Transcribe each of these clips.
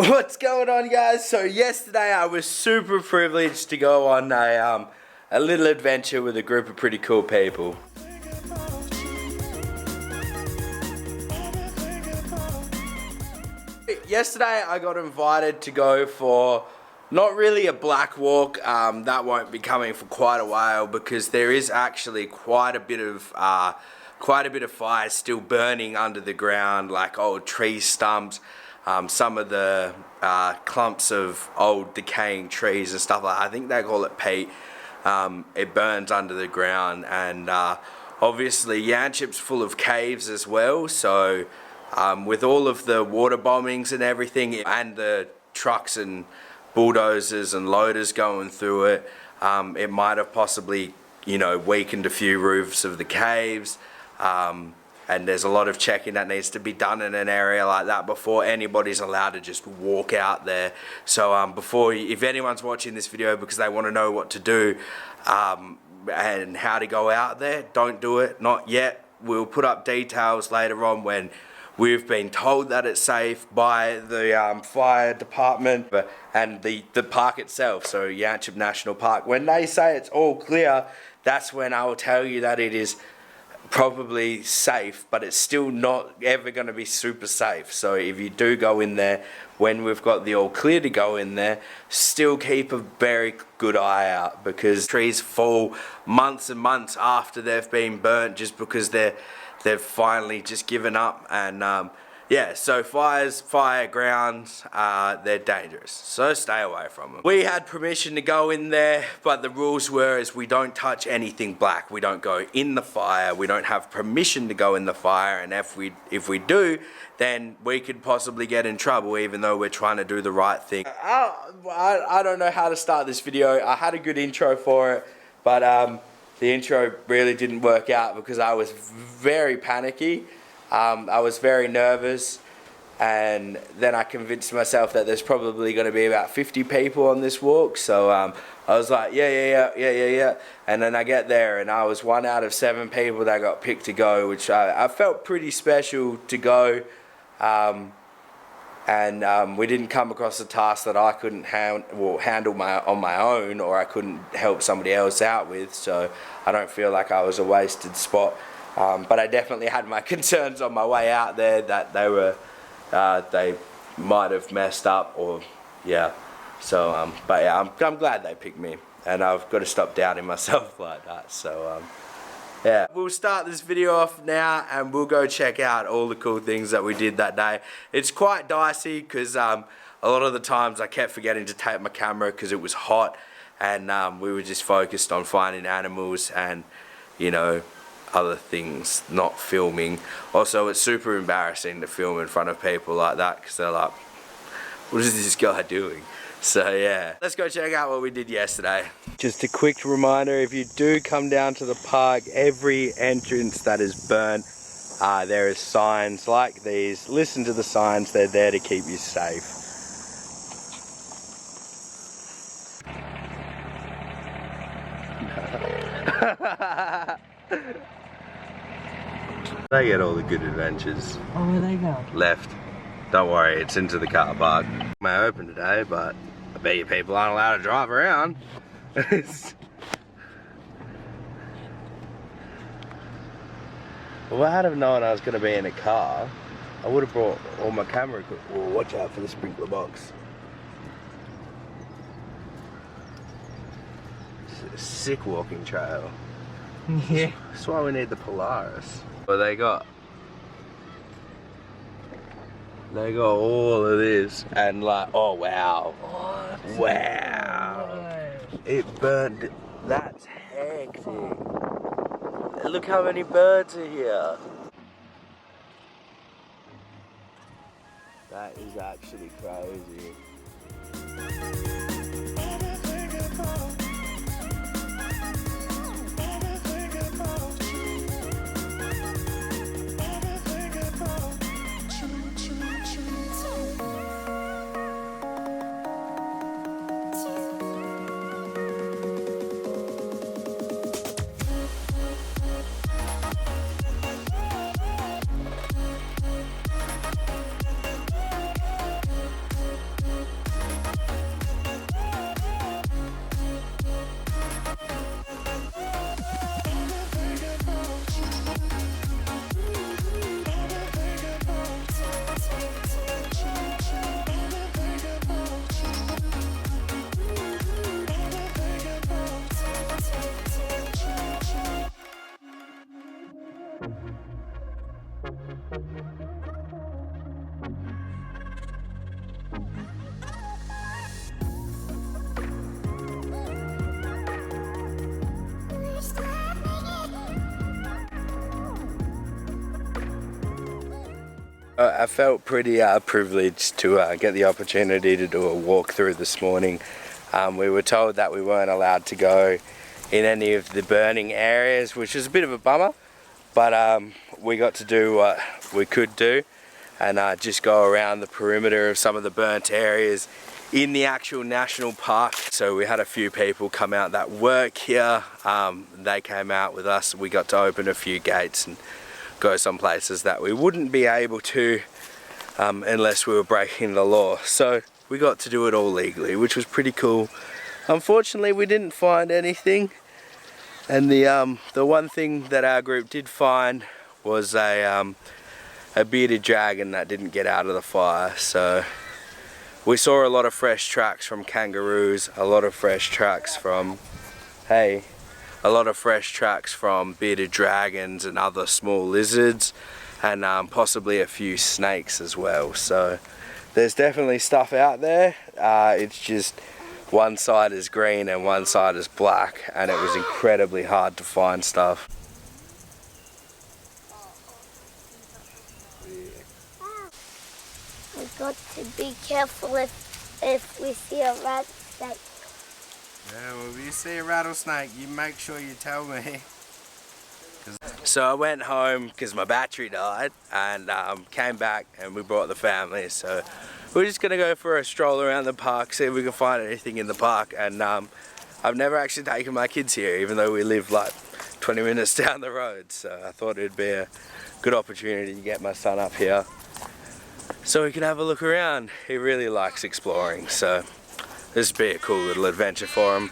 What's going on, guys? So yesterday I was super privileged to go on a little adventure with a group of pretty cool people. Yesterday I got invited to go for not really a black walk. That won't be coming for quite a while because there is actually quite a bit of fire still burning under the ground, like old tree stumps. Some of the clumps of old decaying trees and stuff like that. I think they call it peat. It burns under the ground, and obviously Yanchep's full of caves as well, so with all of the water bombings and everything, and the trucks and bulldozers and loaders going through it, it might have possibly, weakened a few roofs of the caves. And there's a lot of checking that needs to be done in an area like that before anybody's allowed to just walk out there. So if anyone's watching this video because they want to know what to do and how to go out there, don't do it, not yet. We'll put up details later on when we've been told that it's safe by the fire department and the park itself, so Yanchep National Park. When they say it's all clear, that's when I will tell you that it is probably safe, but it's still not ever going to be super safe. So if you do go in there when we've got the all clear to go in there, still keep a very good eye out, because trees fall months and months after they've been burnt just because they've finally just given up. And yeah, so fire grounds, they're dangerous, so stay away from them. We had permission to go in there, but the rules were is we don't touch anything black. We don't go in the fire. We don't have permission to go in the fire, and if we do, then we could possibly get in trouble, even though we're trying to do the right thing. I don't know how to start this video. I had a good intro for it, but the intro really didn't work out because I was very panicky. I was very nervous, and then I convinced myself that there's probably going to be about 50 people on this walk, so I was like, yeah, and then I get there and I was one out of 7 people that got picked to go, which I felt pretty special to go, and we didn't come across a task that I couldn't handle on my own, or I couldn't help somebody else out with, so I don't feel like I was a wasted spot. But I definitely had my concerns on my way out there that they might have messed up, or yeah. So but yeah, I'm glad they picked me, and I've got to stop doubting myself like that. So yeah, we'll start this video off now, and we'll go check out all the cool things that we did that day. It's quite dicey because a lot of the times I kept forgetting to tape my camera because it was hot, and we were just focused on finding animals and other things, not filming. Also, it's super embarrassing to film in front of people like that because they're like, what is this guy doing? So yeah, let's go check out what we did yesterday. Just a quick reminder, if you do come down to the park, every entrance that is burnt, there is signs like these. Listen to the signs, they're there to keep you safe. They get all the good adventures. Oh, where they go? Left. Don't worry, it's into the car park. May open today, but I bet you people aren't allowed to drive around. Well, I'd have known I was going to be in a car, I would have brought all my camera equipment. Oh, watch out for the sprinkler box. It's a sick walking trail. Yeah. That's why we need the Polaris. But they got all of this, and like, oh wow, wow, it burned. That's hectic. Look how many birds are here. That is actually crazy. I felt pretty privileged to get the opportunity to do a walkthrough this morning. We were told that we weren't allowed to go in any of the burning areas, which is a bit of a bummer, but we got to do what we could do and just go around the perimeter of some of the burnt areas in the actual national park. So we had a few people come out that work here. They came out with us. We got to open a few gates and go some places that we wouldn't be able to unless we were breaking the law. So we got to do it all legally, which was pretty cool. Unfortunately, we didn't find anything, and the one thing that our group did find was a bearded dragon that didn't get out of the fire. So we saw a lot of fresh tracks from kangaroos, a lot of fresh tracks from bearded dragons and other small lizards, and possibly a few snakes as well. So there's definitely stuff out there. It's just one side is green and one side is black, and it was incredibly hard to find stuff. We've got to be careful if we see a rattlesnake. Yeah, well, if you see a rattlesnake, you make sure you tell me. So I went home because my battery died, and came back and we brought the family. So we're just gonna go for a stroll around the park, see if we can find anything in the park. And I've never actually taken my kids here, even though we live like 20 minutes down the road. So I thought it'd be a good opportunity to get my son up here so he can have a look around. He really likes exploring, so this would be a cool little adventure for him.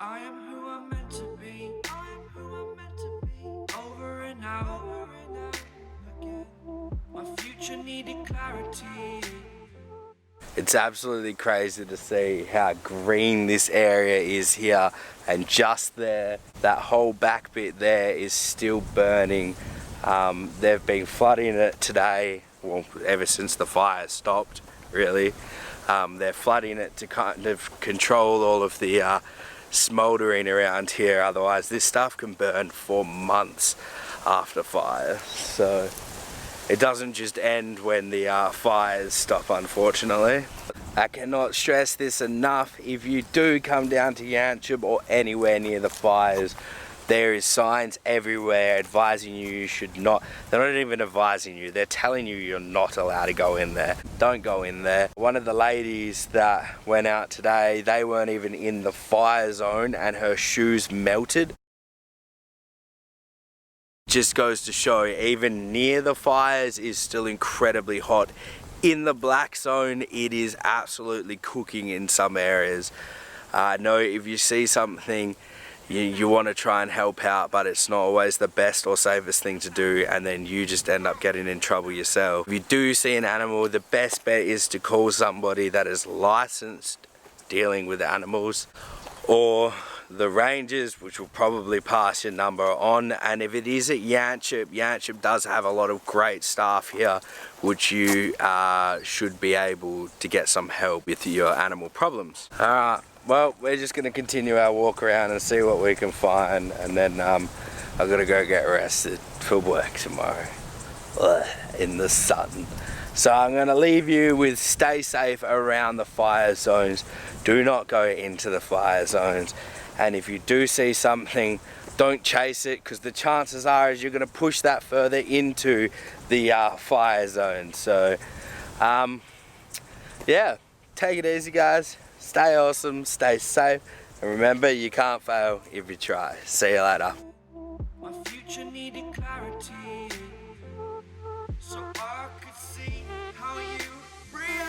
I am who I'm meant to be. I am who I'm meant to be. Over and out again. My future needed clarity. It's absolutely crazy to see how green this area is here, and just there, that whole back bit there is still burning. They've been flooding it today, well, ever since the fire stopped, really. They're flooding it to kind of control all of the smouldering around here, otherwise this stuff can burn for months after fire. So it doesn't just end when the fires stop, unfortunately. I cannot stress this enough. If you do come down to Yanchep or anywhere near the fires, there is signs everywhere advising you should not. They're not even advising you, they're telling you you're not allowed to go in there. Don't go in there. One of the ladies that went out today, they weren't even in the fire zone and her shoes melted. Just goes to show, even near the fires is still incredibly hot. In the black zone, it is absolutely cooking in some areas. I know if you see something, you want to try and help out, but it's not always the best or safest thing to do, and then you just end up getting in trouble yourself. If you do see an animal, the best bet is to call somebody that is licensed dealing with animals, or the rangers, which will probably pass your number on. And if it is at Yanchep, Yanchep does have a lot of great staff here, which you should be able to get some help with your animal problems. Alright, well, we're just going to continue our walk around and see what we can find, and then I've got to go get rested for work tomorrow. Ugh, in the sun. So I'm going to leave you with stay safe around the fire zones. Do not go into the fire zones. And if you do see something, don't chase it, because the chances are is you're going to push that further into the fire zone. So, yeah, take it easy, guys. Stay awesome, stay safe, and remember, you can't fail if you try. See you later. My future needed clarity, so I could see how you react.